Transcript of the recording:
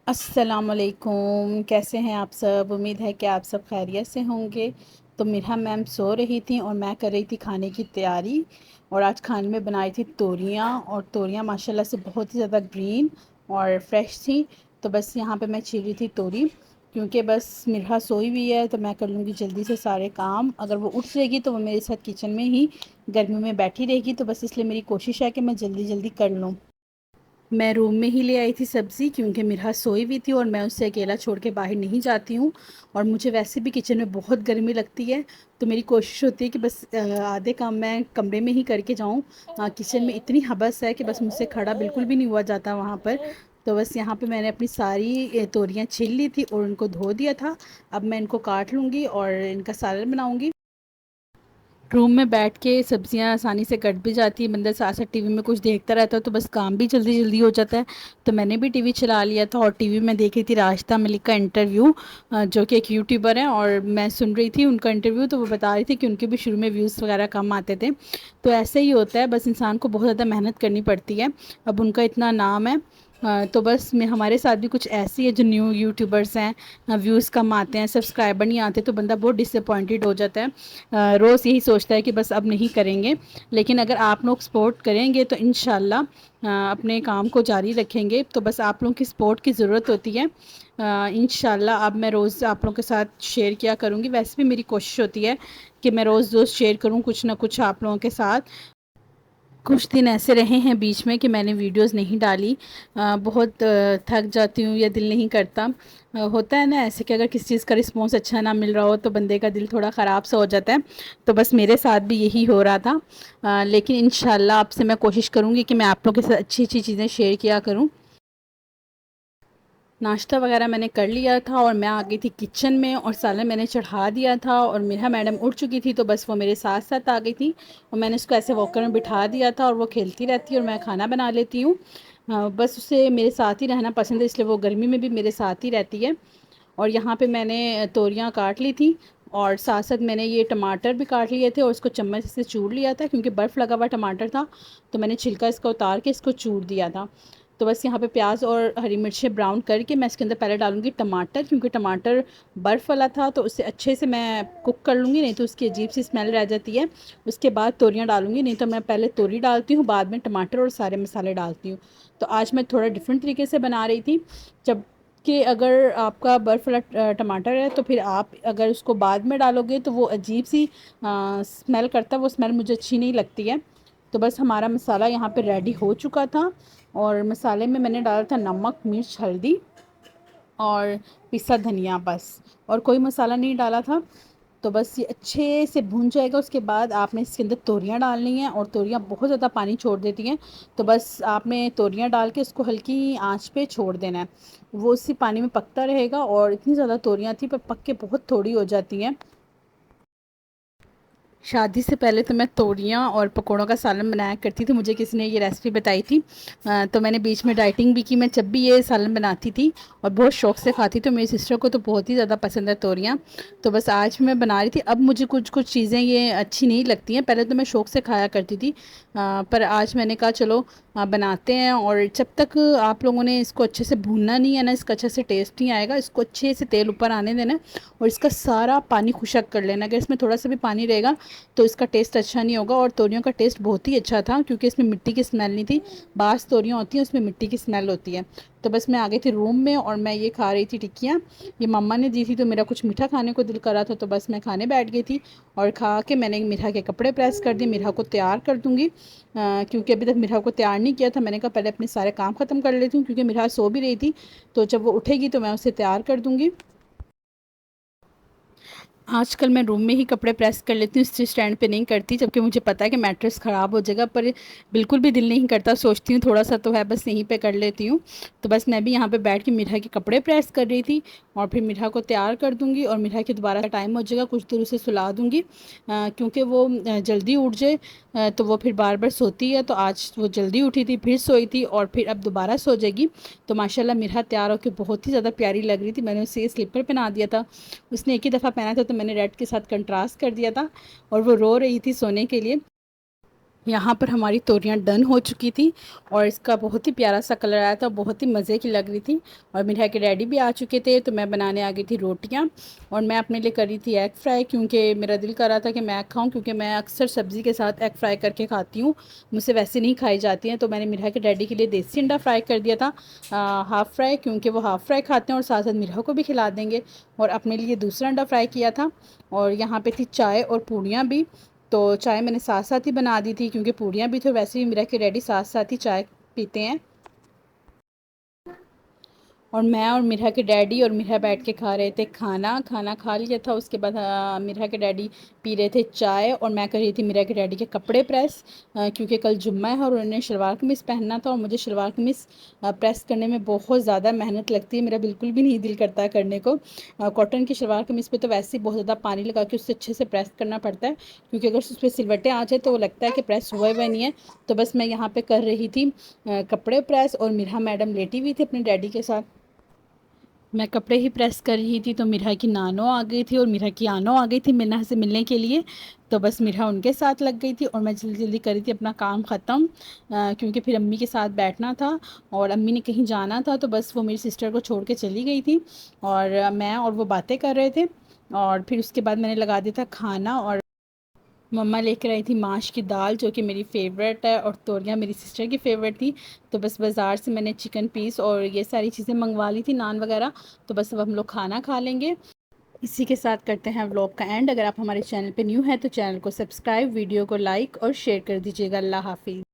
अस्सलामुअलैकुम, कैसे हैं आप सब। उम्मीद है कि आप सब खैरियत से होंगे। तो मिरा मैम सो रही थी और मैं कर रही थी खाने की तैयारी। और आज खाने में बनाई थी तोरियां, और तोरियां माशाल्लाह से बहुत ही ज़्यादा ग्रीन और फ्रेश थी। तो बस यहाँ पे मैं छील रही थी तोरी, क्योंकि बस मिरा सोई हुई है तो मैं कर लूँगी जल्दी से सारे काम। अगर वो उठ जाएगी तो वो मेरे साथ किचन में ही गर्मी में बैठी रहेगी, तो बस इसलिए मेरी कोशिश है कि मैं जल्दी जल्दी कर लूँ। मैं रूम में ही ले आई थी सब्ज़ी, क्योंकि मिराज सोई हुई थी और मैं उससे अकेला छोड़ के बाहर नहीं जाती हूँ। और मुझे वैसे भी किचन में बहुत गर्मी लगती है, तो मेरी कोशिश होती है कि बस आधे काम मैं कमरे में ही करके जाऊँ। किचन में इतनी हबस है कि बस मुझसे खड़ा बिल्कुल भी नहीं हुआ जाता वहाँ पर। तो बस यहाँ पे मैंने अपनी सारी तोरियाँ छील ली थी और उनको धो दिया था। अब मैं इनको काट लूँगी और इनका सालन बनाऊँगी। रूम में बैठ के सब्जियां आसानी से कट भी जाती है, बंदा साथ साथ टीवी में कुछ देखता रहता है तो बस काम भी जल्दी जल्दी हो जाता है। तो मैंने भी टीवी चला लिया था और टीवी में देख रही थी राशिदा मलिक का इंटरव्यू, जो कि एक यूट्यूबर हैं, और मैं सुन रही थी उनका इंटरव्यू। तो वो बता रही थी कि उनके भी शुरू में व्यूज़ वगैरह कम आते थे। तो ऐसे ही होता है, बस इंसान को बहुत ज़्यादा मेहनत करनी पड़ती है। अब उनका इतना नाम है। तो बस मैं हमारे साथ भी कुछ ऐसी है जो न्यू यूट्यूबर्स हैं, व्यूज़ कम आते हैं, सब्सक्राइबर नहीं आते, तो बंदा बहुत डिसअपॉइंटेड हो जाता है। रोज़ यही सोचता है कि बस अब नहीं करेंगे। लेकिन अगर आप लोग सपोर्ट करेंगे तो इंशाल्लाह अपने काम को जारी रखेंगे। तो बस आप लोगों की सपोर्ट की ज़रूरत होती है। इंशाल्लाह अब मैं रोज़ आप लोगों के साथ शेयर किया करूँगी। वैसे भी मेरी कोशिश होती है कि मैं रोज़ रोज़ शेयर करूँ कुछ ना कुछ आप लोगों के साथ। कुछ दिन ऐसे रहे हैं बीच में कि मैंने वीडियोस नहीं डाली। बहुत थक जाती हूँ या दिल नहीं करता। होता है ना ऐसे कि अगर किसी चीज़ का रिस्पॉन्स अच्छा ना मिल रहा हो तो बंदे का दिल थोड़ा ख़राब सा हो जाता है। तो बस मेरे साथ भी यही हो रहा था। लेकिन इंशाल्लाह आपसे मैं कोशिश करूँगी कि मैं आप लोगों के साथ अच्छी अच्छी चीज़ें शेयर किया करूँ। नाश्ता वगैरह मैंने कर लिया था और मैं आ गई थी किचन में, और सालन मैंने चढ़ा दिया था। और मेरा मैडम उठ चुकी थी तो बस वो मेरे साथ साथ आ गई थी, और मैंने उसको ऐसे वॉकर में बिठा दिया था और वो खेलती रहती है और मैं खाना बना लेती हूँ। बस उसे मेरे साथ ही रहना पसंद है, इसलिए वो गर्मी में भी मेरे साथ ही रहती है। और यहाँ पे मैंने तोरियाँ काट ली थी, और साथ साथ मैंने ये टमाटर भी काट लिए थे और इसको चम्मच से चूर लिया था, क्योंकि बर्फ़ लगा हुआ टमाटर था। तो मैंने छिलका इसका उतार के इसको चूर दिया था। तो बस यहाँ पे प्याज और हरी मिर्चें ब्राउन करके मैं इसके अंदर पहले डालूंगी टमाटर, क्योंकि टमाटर बर्फ़ वाला था तो उससे अच्छे से मैं कुक कर लूँगी, नहीं तो उसकी अजीब सी स्मेल रह जाती है। उसके बाद तोरियाँ डालूंगी, नहीं तो मैं पहले तोरी डालती हूँ, बाद में टमाटर और सारे मसाले डालती हूँ। तो आज मैं थोड़ा डिफरेंट तरीके से बना रही थी। जब कि अगर आपका बर्फ़ वाला टमाटर है तो फिर आप अगर उसको बाद में डालोगे तो वो अजीब सी स्मेल करता है, वो स्मेल मुझे अच्छी नहीं लगती है। तो बस हमारा मसाला यहाँ पे रेडी हो चुका था, और मसाले में मैंने डाला था नमक, मिर्च, हल्दी और पिसा धनिया बस, और कोई मसाला नहीं डाला था। तो बस ये अच्छे से भून जाएगा, उसके बाद आपने इसके अंदर तोरियां डालनी है, और तोरियां बहुत ज़्यादा पानी छोड़ देती हैं। तो बस आपने तोरियां डाल के इसको हल्की आंच पे छोड़ देना है। वो उसी पानी में पकता रहेगा, और इतनी ज़्यादा तोरियां थी पर पक के बहुत थोड़ी हो जाती हैं। शादी से पहले तो मैं तोरियां और पकोड़ों का सालन बनाया करती थी, मुझे किसी ने ये रेसिपी बताई थी। तो मैंने बीच में डाइटिंग भी की, मैं जब भी ये सालन बनाती थी और बहुत शौक से खाती। तो मेरी सिस्टर को तो बहुत ही ज़्यादा पसंद है तोरियां। तो बस आज मैं बना रही थी। अब मुझे कुछ कुछ चीज़ें ये अच्छी नहीं लगती हैं, पहले तो मैं शौक से खाया करती थी। पर आज मैंने कहा चलो बनाते हैं। और जब तक आप लोगों ने इसको अच्छे से भूनना नहीं है ना, इसका अच्छे से टेस्ट नहीं आएगा। इसको अच्छे से तेल ऊपर आने देना है और इसका सारा पानी खुशक कर लेना। अगर इसमें थोड़ा सा भी पानी रहेगा तो इसका टेस्ट अच्छा नहीं होगा। और तोरियों का टेस्ट बहुत ही अच्छा था, क्योंकि इसमें मिट्टी की स्मेल नहीं थी। बास तोरियाँ होती हैं उसमें मिट्टी की स्मेल होती है। तो बस मैं आ गई थी रूम में और मैं ये खा रही थी टिक्कियाँ। ये मम्मा ने दी थी तो मेरा कुछ मीठा खाने को दिल कर रहा था, तो बस मैं खाने बैठ गई थी। और खा के मैंने मीठा के कपड़े प्रेस कर दिए, मीठा को तैयार कर दूँगी। क्योंकि अभी तक मीठा को तैयार नहीं किया था। मैंने कहा पहले अपने सारे काम ख़त्म कर लेती हूँ, क्योंकि मीठा सो भी रही थी। तो जब वो उठेगी तो मैं उसे तैयार कर दूँगी। आजकल मैं रूम में ही कपड़े प्रेस कर लेती हूँ, इस्त्री स्टैंड पे नहीं करती, जबकि मुझे पता है कि मैट्रेस ख़राब हो जाएगा। पर बिल्कुल भी दिल नहीं करता, सोचती हूँ थोड़ा सा तो है, बस यहीं पे कर लेती हूँ। तो बस मैं भी यहाँ पे बैठ के मीठा के कपड़े प्रेस कर रही थी, और फिर मीठा को तैयार कर दूँगी। और मीठा के दोबारा टाइम हो जाएगा, कुछ देर उसे सुला दूँगी, क्योंकि वो जल्दी उठ जाए। तो वो फिर बार बार सोती है, तो आज वो जल्दी उठी थी, फिर सोई थी, और फिर अब दोबारा सो जाएगी। तो माशाल्लाह मीठा तैयार होकर बहुत ही ज़्यादा प्यारी लग रही थी। मैंने उसे ये स्लीपर पहना दिया था, उसने एक ही दफ़ा पहना था तो मैंने रेड के साथ कंट्रास्ट कर दिया था, और वो रो रही थी सोने के लिए। यहाँ पर हमारी तोरियाँ डन हो चुकी थी और इसका बहुत ही प्यारा सा कलर आया था, बहुत ही मज़े की लग रही थी। और मेरे यहाँ के डैडी भी आ चुके थे, तो मैं बनाने आ गई थी रोटियाँ। और मैं अपने लिए कर रही थी एग फ्राई, क्योंकि मेरा दिल कर रहा था कि मैं एग खाऊँ, क्योंकि मैं अक्सर सब्ज़ी के साथ एग फ्राई करके खाती हूँ, मुझसे वैसे नहीं खाई जाती हैं। तो मैंने मेरे यहाँ के डैडी के लिए देसी अंडा फ्राई कर दिया था, हाफ़ फ्राई, क्योंकि वो हाफ़ फ्राई खाते हैं और साथ साथ मेरे को भी खिला देंगे। और अपने लिए दूसरा अंडा फ्राई किया था। और यहाँ पे थी चाय और पूड़ियाँ भी। तो चाय मैंने साथ साथ ही बना दी थी, क्योंकि पूड़ियाँ भी तो वैसे भी मेरा के रेडी साथ साथ ही चाय पीते हैं। और मैं और मिरा के डैडी और मिरा बैठ के खा रहे थे खाना। खाना खा लिया था, उसके बाद मिरा के डैडी पी रहे थे चाय और मैं कर रही थी मिरा के डैडी के कपड़े प्रेस, क्योंकि कल जुम्मा है और उन्होंने शलवार कमीज़ पहनना था। और मुझे शलवार कमीज़ प्रेस करने में बहुत ज़्यादा मेहनत लगती है, मेरा बिल्कुल भी नहीं दिल करता है करने को। कॉटन की शलवार कमीज़ पे तो वैसे ही बहुत ज़्यादा पानी लगा के उससे अच्छे से प्रेस करना पड़ता है, क्योंकि अगर उस पर सिलवटें आ जाए तो वो लगता है कि प्रेस हुआ हुआ नहीं है। तो बस मैं यहाँ पे कर रही थी कपड़े प्रेस, और मिरा मैडम लेटी हुई थी अपने डैडी के साथ। मैं कपड़े ही प्रेस कर रही थी, तो मिरा की नानो आ गई थी और मिरा की आनो आ गई थी मिन्ना से मिलने के लिए। तो बस मिरा उनके साथ लग गई थी और मैं जल्दी जल्दी कर रही थी अपना काम ख़त्म, क्योंकि फिर अम्मी के साथ बैठना था और अम्मी ने कहीं जाना था। तो बस वो मेरी सिस्टर को छोड़ के चली गई थी और मैं और वो बातें कर रहे थे। और फिर उसके बाद मैंने लगा दिया था खाना। और मम्मा लेकर आई थी माश की दाल, जो कि मेरी फ़ेवरेट है, और तोरियाँ मेरी सिस्टर की फ़ेवरेट थी। तो बस बाज़ार से मैंने चिकन पीस और ये सारी चीज़ें मंगवा ली थी, नान वगैरह। तो बस अब हम लोग खाना खा लेंगे। इसी के साथ करते हैं व्लॉग का एंड। अगर आप हमारे चैनल पे न्यू हैं तो चैनल को सब्सक्राइब, वीडियो को लाइक और शेयर कर दीजिएगा। अल्लाह हाफिज़।